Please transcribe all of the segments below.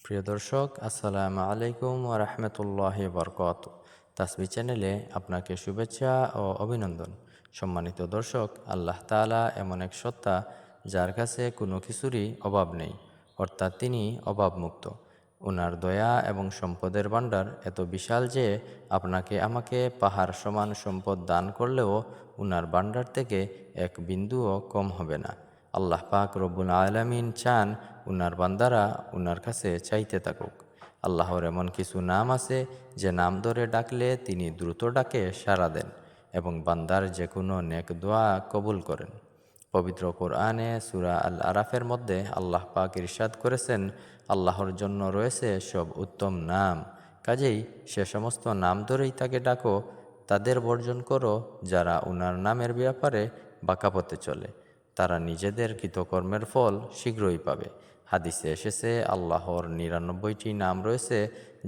প্রিয় দর্শক, আসসালামু আলাইকুম ওয়া রাহমাতুল্লাহি ওয়া বারাকাতুহু। তাসবিহ চ্যানেলে আপনাকে শুভেচ্ছা ও অভিনন্দন। সম্মানিত দর্শক, আল্লাহ তাআলা এমন এক সত্তা যার কাছে কোনো কিছুরই অভাব নেই, অর্থাৎ তিনি অভাবমুক্ত। ওনার দয়া এবং সম্পদের ভাণ্ডার এত বিশাল যে আপনাকে আমাকে পাহাড় সমান সম্পদ দান করলেও ওনার ভাণ্ডার থেকে এক বিন্দুও কম হবে না। আল্লাহ পাক রব্বুল আলামিন চান উনার বান্দারা উনার কাছে চাইতে থাকুক। আল্লাহর এমন কিছু নাম আছে যে নাম ধরে ডাকলে তিনি দ্রুত ডাকে সাড়া দেন এবং বান্দার যে কোনো নেক দোয়া কবুল করেন। পবিত্র কোরআনে সূরা আল আরাফের মধ্যে আল্লাহ পাক ইরশাদ করেছেন, আল্লাহর জন্য রয়েছে সব উত্তম নাম, কাজেই সে সমস্ত নাম ধরেই তাকে ডাকো, তাদের বর্জন করো যারা উনার নামের ব্যাপারে বাঁকা পথে চলে। তারা নিজেদের কৃতকর্মের ফল শীঘ্রই পাবে। হাদিসে এসেছে, আল্লাহর ৯৯টি নাম রয়েছে,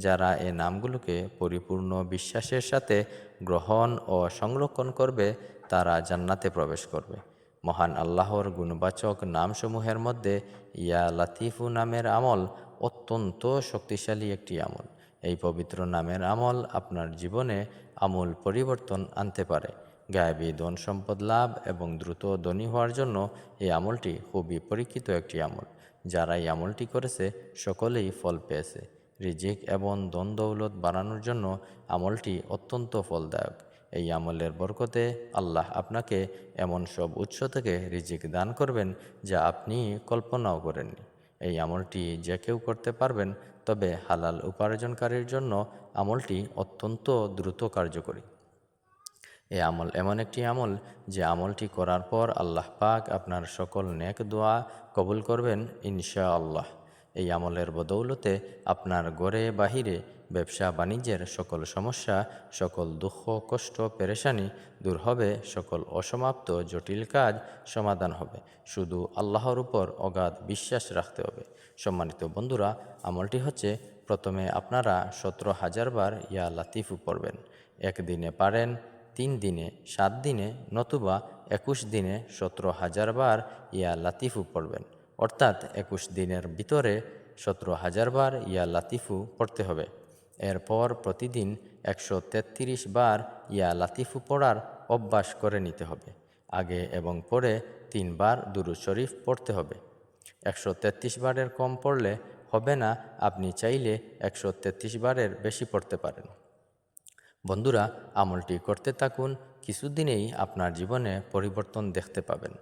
যারা এ নামগুলোকে পরিপূর্ণ বিশ্বাসের সাথে গ্রহণ ও সংরক্ষণ করবে তারা জান্নাতে প্রবেশ করবে। মহান আল্লাহর গুণবাচক নামসমূহের মধ্যে ইয়া লাতিফু নামের আমল অত্যন্ত শক্তিশালী একটি আমল। এই পবিত্র নামের আমল আপনার জীবনে আমূল পরিবর্তন আনতে পারে। গায়েবী ধন সম্পদ লাভ এবং দ্রুত ধনী হওয়ার জন্য এই আমলটি খুবই পরীক্ষিত একটি আমল। যারা এই আমলটি করেছে সকলেই ফল পেয়েছে। রিজিক এবং ধন দৌলত বাড়ানোর জন্য আমলটি অত্যন্ত ফলদায়ক। এই আমলের বরকতে আল্লাহ আপনাকে এমন সব উৎস থেকে রিজিক দান করবেন যা আপনি কল্পনাও করেননি। এই আমলটি যে কেউ করতে পারবেন, তবে হালাল উপার্জনকারীর জন্য আমলটি অত্যন্ত দ্রুত কার্যকরী। এই আমল এমন একটি আমল যে আমলটি করার পর আল্লাহ পাক আপনার সকল নেক দোয়া কবুল করবেন ইনশাআল্লাহ। এই আমলের বদৌলতে আপনার ঘরে বাহিরে ব্যবসা বাণিজ্যের সকল সমস্যা, সকল দুঃখ কষ্ট পেরেশানি দূর হবে, সকল অসমাপ্ত জটিল কাজ সমাধান হবে। শুধু আল্লাহর উপর অগাধ বিশ্বাস রাখতে হবে। সম্মানিত বন্ধুরা, আমলটি হচ্ছে, প্রথমে আপনারা ১৭,০০০ বার ইয়া লাতিফু পড়বেন। একদিনে পারেন ৩ দিনে, ৭ দিনে, নতুবা ২১ দিনে ১৭,০০০ বার ইয়া লাতিফু পড়বেন। অর্থাৎ ২১ দিনের ভিতরে ১৭,০০০ বার ইয়া লাতিফু পড়তে হবে। এরপর প্রতিদিন ১৩৩ বার ইয়া লাতিফু পড়ার অভ্যাস করে নিতে হবে। আগে এবং পরে ৩ বার দুরূদ শরীফ পড়তে হবে। ১৩৩ বারের কম পড়লে হবে না, আপনি চাইলে ১৩৩ বারের বেশি পড়তে পারেন। বন্ধুরা, আমলটি করতে থাকুন, কিছুদিনেই আপনার জীবনে পরিবর্তন দেখতে পাবেন।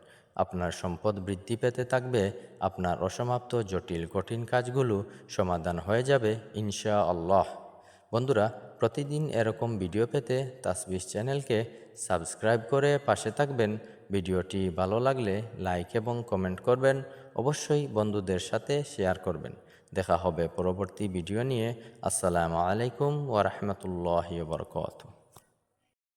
আপনার সম্পদ বৃদ্ধি পেতে থাকবে, আপনার অসমাপ্ত জটিল কঠিন কাজগুলো সমাধান হয়ে যাবে ইনশাআল্লাহ। বন্ধুরা, প্রতিদিন এরকম ভিডিও পেতে তাসবিহ চ্যানেলকে সাবস্ক্রাইব করে পাশে থাকবেন। ভিডিওটি ভালো লাগলে লাইক এবং কমেন্ট করবেন, অবশ্যই বন্ধুদের সাথে শেয়ার করবেন। দেখা হবে পরবর্তী ভিডিও নিয়ে। আসসালামু আলাইকুম ওয়া রাহমাতুল্লাহি ওয়া বারাকাতুহু।